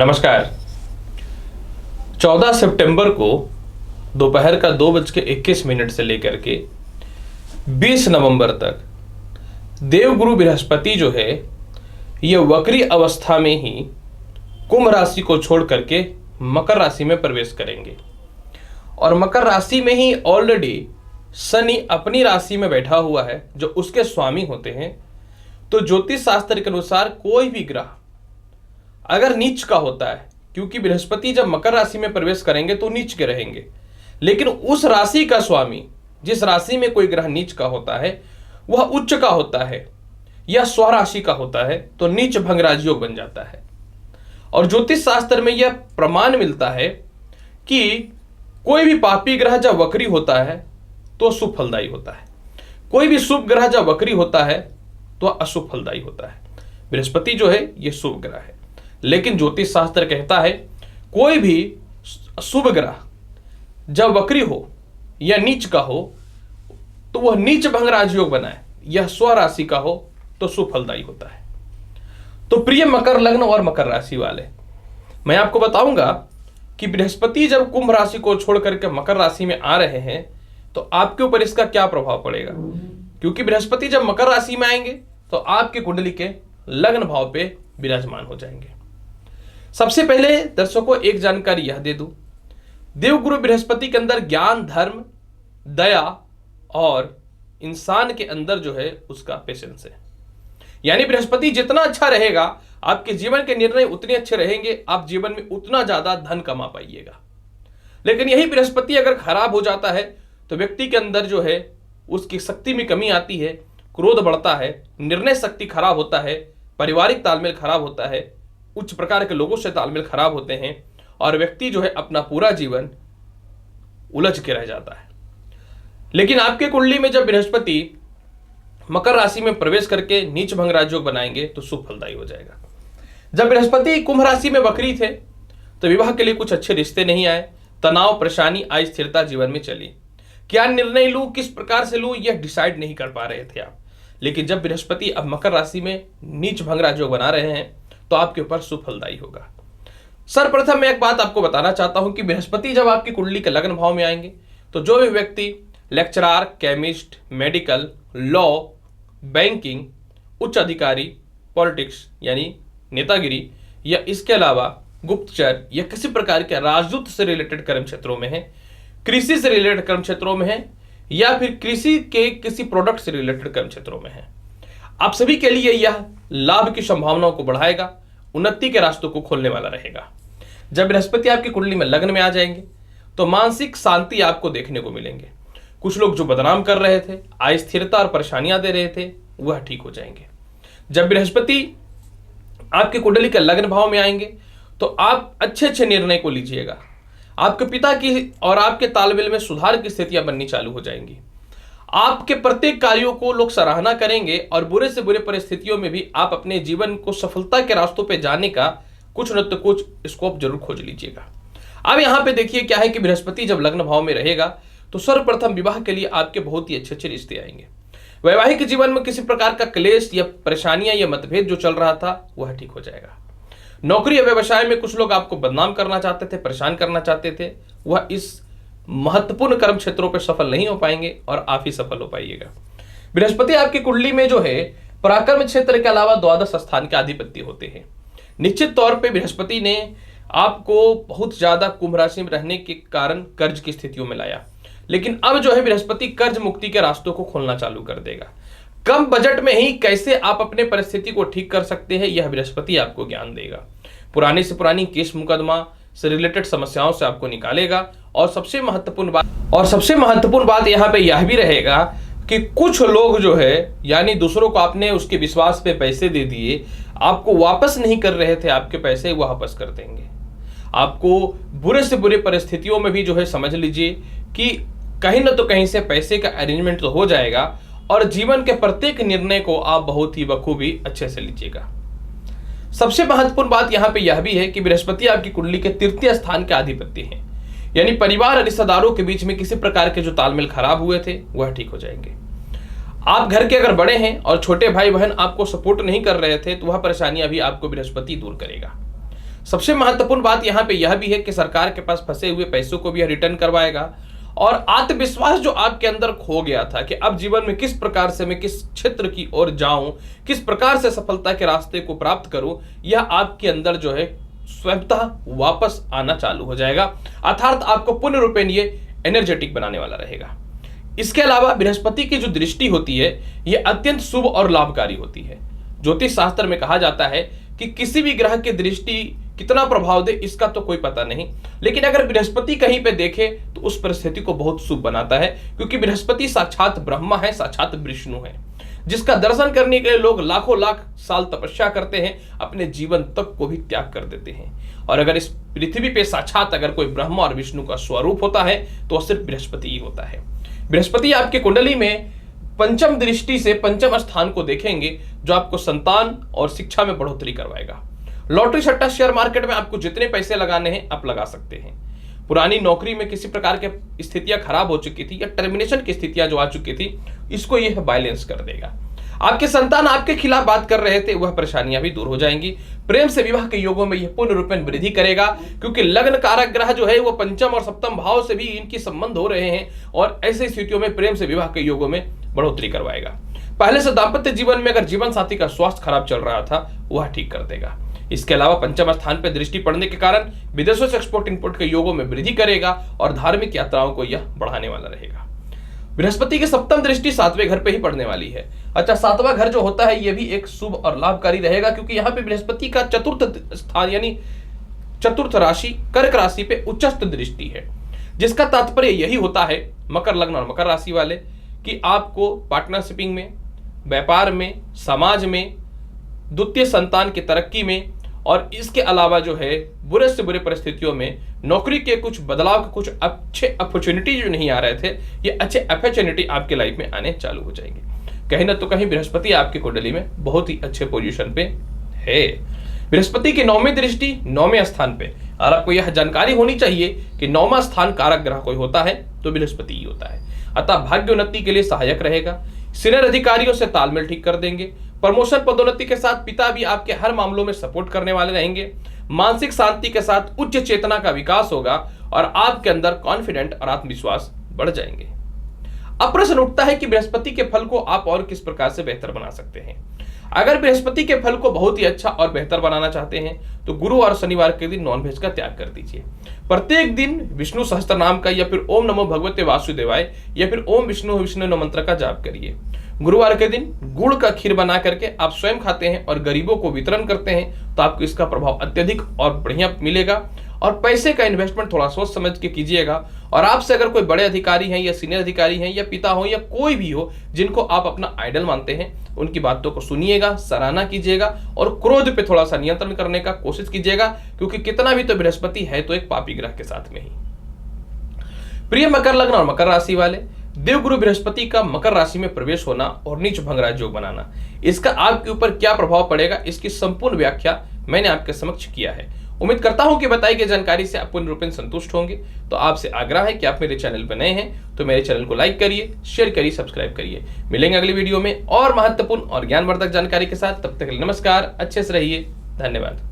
नमस्कार। 14 सितंबर को दोपहर का 2:21 से लेकर के 20 नवंबर तक देवगुरु बृहस्पति जो है यह वक्री अवस्था में ही कुंभ राशि को छोड़ करके मकर राशि में प्रवेश करेंगे और मकर राशि में ही ऑलरेडी शनि अपनी राशि में बैठा हुआ है जो उसके स्वामी होते हैं। तो ज्योतिष शास्त्र के अनुसार कोई भी ग्रह अगर नीच का होता है, क्योंकि बृहस्पति जब मकर राशि में प्रवेश करेंगे तो नीच के रहेंगे, लेकिन उस राशि का स्वामी जिस राशि में कोई ग्रह नीच का होता है वह उच्च का होता है या स्वराशि का होता है तो नीच भंग राजयोग बन जाता है। और ज्योतिष शास्त्र में यह प्रमाण मिलता है कि कोई भी पापी ग्रह जब वक्री होता है तो शुभ फलदायी होता है, कोई भी शुभ ग्रह जब वक्री होता है तो अशुभ फलदायी होता है। बृहस्पति जो है यह शुभ ग्रह है, लेकिन ज्योतिष शास्त्र कहता है कोई भी शुभ ग्रह जब वक्री हो या नीच का हो तो वह नीच भंग राजयोग बनाए, यह स्वराशि का हो तो शुभ फलदायी होता है। तो प्रिय मकर लग्न और मकर राशि वाले, मैं आपको बताऊंगा कि बृहस्पति जब कुंभ राशि को छोड़ करके मकर राशि में आ रहे हैं तो आपके ऊपर इसका क्या प्रभाव पड़ेगा। क्योंकि बृहस्पति जब मकर राशि में आएंगे तो आपके कुंडली के लग्न भाव पे विराजमान हो जाएंगे। सबसे पहले दर्शकों एक जानकारी यह दे दूं, देवगुरु बृहस्पति के अंदर ज्ञान, धर्म, दया और इंसान के अंदर जो है उसका पेशेंस है। यानी बृहस्पति जितना अच्छा रहेगा आपके जीवन के निर्णय उतने अच्छे रहेंगे, आप जीवन में उतना ज्यादा धन कमा पाइएगा। लेकिन यही बृहस्पति अगर खराब हो जाता है तो व्यक्ति के अंदर जो है उसकी शक्ति में कमी आती है, क्रोध बढ़ता है, निर्णय शक्ति खराब होता है, पारिवारिक तालमेल खराब होता है, उच्च प्रकार के लोगों से तालमेल खराब होते हैं और व्यक्ति जो है अपना पूरा जीवन उलझ के रह जाता है। लेकिन आपके कुंडली में जब बृहस्पति मकर राशि में प्रवेश करके नीच भंग राजयोग बनाएंगे तो शुभ फलदायी हो जाएगा। जब बृहस्पति कुंभ राशि में वक्री थे तो विवाह के लिए कुछ अच्छे रिश्ते नहीं आए, तनाव, परेशानी, अस्थिरता जीवन में चली। क्या निर्णय लूं, किस प्रकार से लूं, यह डिसाइड नहीं कर पा रहे थे आप। लेकिन जब बृहस्पति अब मकर राशि में नीच भंग राजयोग बना रहे हैं तो आपके ऊपर शुभ फलदायी होगा। सर्वप्रथम मैं एक बात आपको बताना चाहता हूं कि बृहस्पति जब आपकी कुंडली के लग्न भाव में आएंगे तो जो भी व्यक्ति lecturer, chemist, medical, law, banking, उच्च अधिकारी, पॉलिटिक्स यानी नेतागिरी या इसके अलावा गुप्तचर या किसी प्रकार के राजदूत से रिलेटेड कर्म क्षेत्रों में है, कृषि से रिलेटेड कर्म क्षेत्रों में है या फिर कृषि के किसी प्रोडक्ट से रिलेटेड कर्म क्षेत्रों में है, आप सभी के लिए यह लाभ की संभावनाओं को बढ़ाएगा, उन्नति के रास्तों को खोलने वाला रहेगा। जब बृहस्पति आपकी कुंडली में लग्न में आ जाएंगे तो मानसिक शांति आपको देखने को मिलेंगे। कुछ लोग जो बदनाम कर रहे थे, अस्थिरता और परेशानियां दे रहे थे, वह ठीक हो जाएंगे। जब बृहस्पति आपकी कुंडली के लग्न भाव में आएंगे तो आप अच्छे अच्छे निर्णय को लीजिएगा। आपके पिता की और आपके तालमेल में सुधार की स्थितियां बननी चालू हो जाएंगी। आपके प्रत्येक कार्यों को लोग सराहना करेंगे और बुरे से बुरे परिस्थितियों में भी आप अपने जीवन को सफलता के रास्तों पे जाने का कुछ न तो कुछ स्कोप जरूर खोज लीजिएगा। अब यहाँ पे देखिए क्या है कि बृहस्पति जब लग्न भाव में रहेगा तो सर्वप्रथम विवाह के लिए आपके बहुत ही अच्छे अच्छे रिश्ते आएंगे। वैवाहिक जीवन में किसी प्रकार का क्लेश या परेशानियां या मतभेद जो चल रहा था वह ठीक हो जाएगा। नौकरी या व्यवसाय में कुछ लोग आपको बदनाम करना चाहते थे, परेशान करना चाहते थे, वह इस महत्वपूर्ण कर्म क्षेत्रों पर सफल नहीं हो पाएंगे और आप ही सफल हो पाइएगा। बृहस्पति आपकी कुंडली में जो है पराक्रम क्षेत्र के अलावा द्वादश स्थान के अधिपति होते हैं। निश्चित तौर पे बृहस्पति ने आपको बहुत ज्यादा कुंभ राशि में रहने के कारण कर्ज की स्थितियों में लाया, लेकिन अब जो है बृहस्पति कर्ज मुक्ति के रास्तों को खोलना चालू कर देगा। कम बजट में ही कैसे आप अपने परिस्थिति को ठीक कर सकते हैं यह बृहस्पति आपको ज्ञान देगा। पुरानी से पुरानी केस मुकदमा से रिलेटेड समस्याओं से आपको निकालेगा। और सबसे महत्वपूर्ण बात यहाँ पे यह भी रहेगा कि कुछ लोग जो है यानी दूसरों को आपने उसके विश्वास पे पैसे दे दिए, आपको वापस नहीं कर रहे थे, आपके पैसे वो वापस कर देंगे। आपको बुरे से बुरे परिस्थितियों में भी जो है समझ लीजिए कि कहीं ना तो कहीं से पैसे का अरेंजमेंट तो हो जाएगा और जीवन के प्रत्येक निर्णय को आप बहुत ही बखूबी अच्छे से लीजिएगा। सबसे महत्वपूर्ण बात यहाँ पे यह भी है कि बृहस्पति आपकी कुंडली के तृतीय स्थान के अधिपति हैं, यानी परिवार और रिश्तेदारों के बीच में किसी प्रकार के जो तालमेल खराब हुए थे वह ठीक हो जाएंगे। आप घर के अगर बड़े हैं और छोटे भाई बहन आपको सपोर्ट नहीं कर रहे थे तो वह परेशानियां भी आपको बृहस्पति दूर करेगा। सबसे महत्वपूर्ण बात यहाँ पे यह भी है कि सरकार के पास फंसे हुए पैसों को भी यह रिटर्न करवाएगा, और आत्मविश्वास जो आपके अंदर खो गया था कि अब जीवन में किस प्रकार से मैं किस क्षेत्र की ओर जाऊं, किस प्रकार से सफलता के रास्ते को प्राप्त करूं, यह आपके अंदर जो है स्वयंतः वापस आना चालू हो जाएगा। अर्थात आपको पूर्ण रूपेण ये एनर्जेटिक बनाने वाला रहेगा। इसके अलावा बृहस्पति की जो दृष्टि होती है यह अत्यंत शुभ और लाभकारी होती है। ज्योतिष शास्त्र में कहा जाता है कि किसी भी ग्रह की दृष्टि कितना प्रभाव दे इसका तो कोई पता नहीं, लेकिन अगर बृहस्पति कहीं पे देखे तो उस परिस्थिति को बहुत शुभ बनाता है, क्योंकि बृहस्पति साक्षात ब्रह्मा है, साक्षात विष्णु है, जिसका दर्शन करने के लिए लोग लाखों लाख साल तपस्या करते हैं, अपने जीवन तक को भी त्याग कर देते हैं। और अगर इस पृथ्वी पे साक्षात अगर कोई ब्रह्मा और विष्णु का स्वरूप होता है तो वह सिर्फ बृहस्पति ही होता है। बृहस्पति आपके कुंडली में पंचम दृष्टि से पंचम स्थान को देखेंगे, जो आपको संतान और शिक्षा में बढ़ोतरी करवाएगा। लॉटरी, सट्टा, शेयर मार्केट में आपको जितने पैसे लगाने हैं आप लगा सकते हैं। पुरानी नौकरी में किसी प्रकार के स्थितियां खराब हो चुकी थी या टर्मिनेशन की स्थितियां जो आ चुकी थी, इसको यह बैलेंस कर देगा। आपके संतान आपके खिलाफ बात कर रहे थे, वह परेशानियां भी दूर हो जाएंगी। प्रेम से विवाह के योगों में यह पूर्ण रूपेण वृद्धि करेगा, क्योंकि लग्न कारक ग्रह जो है वो पंचम और सप्तम भाव से भी इनकी संबंध हो रहे हैं, और ऐसी स्थितियों में प्रेम से विवाह के योगों में बढ़ोतरी करवाएगा। पहले से दाम्पत्य जीवन में अगर जीवन साथी का स्वास्थ्य खराब चल रहा था वह ठीक कर देगा। इसके अलावा पंचम स्थान पर दृष्टि पड़ने के कारण विदेशों से एक्सपोर्ट इंपोर्ट के योगों में वृद्धि करेगा, और धार्मिक यात्राओं को यह बढ़ाने वाला रहेगा। बृहस्पति की सप्तम दृष्टि 7वें घर पे ही पड़ने वाली है। अच्छा, 7वां घर जो होता है यह भी एक शुभ और लाभकारी रहेगा, क्योंकि यहाँ पे बृहस्पति का चतुर्थ स्थान यानी चतुर्थ राशि कर्क राशि पे उच्चस्थ दृष्टि है, जिसका तात्पर्य यही होता है मकर लग्न और मकर राशि वाले कि आपको पार्टनरशिपिंग में, व्यापार में, समाज में, द्वितीय संतान की तरक्की में, और इसके अलावा जो है बुरे से बुरे परिस्थितियों में नौकरी के कुछ बदलाव के कुछ अच्छे अपॉर्चुनिटी जो नहीं आ रहे थे, ये अच्छे अपॉर्चुनिटी आपके लाइफ में आने चालू हो जाएंगे। कहीं ना तो कहीं बृहस्पति आपकी कुंडली में बहुत ही अच्छे पोजीशन पे है। बृहस्पति की 9वीं दृष्टि 9वें स्थान पे, और आपको यह जानकारी होनी चाहिए कि 9वां स्थान कारक ग्रह कोई होता है तो बृहस्पति ही होता है। अतः भाग्य उन्नति के लिए सहायक रहेगा। सीनियर अधिकारियों से तालमेल ठीक कर देंगे। प्रमोशन पदोन्नति के साथ पिता भी आपके हर मामलों में सपोर्ट करने वाले रहेंगे। मानसिक शांति के साथ उच्च चेतना का विकास होगा, और आपके अंदर कॉन्फिडेंट और आत्मविश्वास बढ़ जाएंगे। अब प्रश्न उठता है कि बृहस्पति के फल को आप और किस प्रकार से बेहतर बना सकते हैं। अगर बृहस्पति के फल को बहुत ही अच्छा और बेहतर बनाना चाहते हैं तो गुरु और शनिवार के दिन नॉनवेज का त्याग कर दीजिए। प्रत्येक दिन विष्णु सहस्त्र नाम का या फिर ओम नमो भगवते वासुदेवाय या फिर ओम विष्णु विष्णु नमो मंत्र का जाप करिए। गुरुवार के दिन गुड़ का खीर बना करके आप स्वयं खाते हैं और गरीबों को वितरण करते हैं तो आपको इसका प्रभाव अत्यधिक और बढ़िया मिलेगा। और पैसे का इन्वेस्टमेंट थोड़ा सोच समझ के कीजिएगा। और आपसे अगर कोई बड़े अधिकारी हैं या सीनियर अधिकारी हैं या पिता हो या कोई भी हो जिनको आप अपना आइडल मानते हैं, उनकी बातों को सुनिएगा, सराहना कीजिएगा और क्रोध पे थोड़ा सा नियंत्रण करने का कोशिश कीजिएगा, क्योंकि कितना भी तो बृहस्पति है तो एक पापी ग्रह के साथ में ही। प्रिय मकर लग्न और मकर राशि वाले, देवगुरु बृहस्पति का मकर राशि में प्रवेश होना और नीच भंग राजयोग बनाना, इसका आपके ऊपर क्या प्रभाव पड़ेगा, इसकी संपूर्ण व्याख्या मैंने आपके समक्ष किया है। उम्मीद करता हूं कि बताई गई जानकारी से आप पूर्ण रूप से संतुष्ट होंगे। तो आपसे आग्रह है कि आप मेरे चैनल पर नए हैं तो मेरे चैनल को लाइक करिए, शेयर करिए, सब्सक्राइब करिए। मिलेंगे अगली वीडियो में और महत्वपूर्ण और ज्ञानवर्धक जानकारी के साथ। तब तक के लिए नमस्कार, अच्छे से रहिए, धन्यवाद।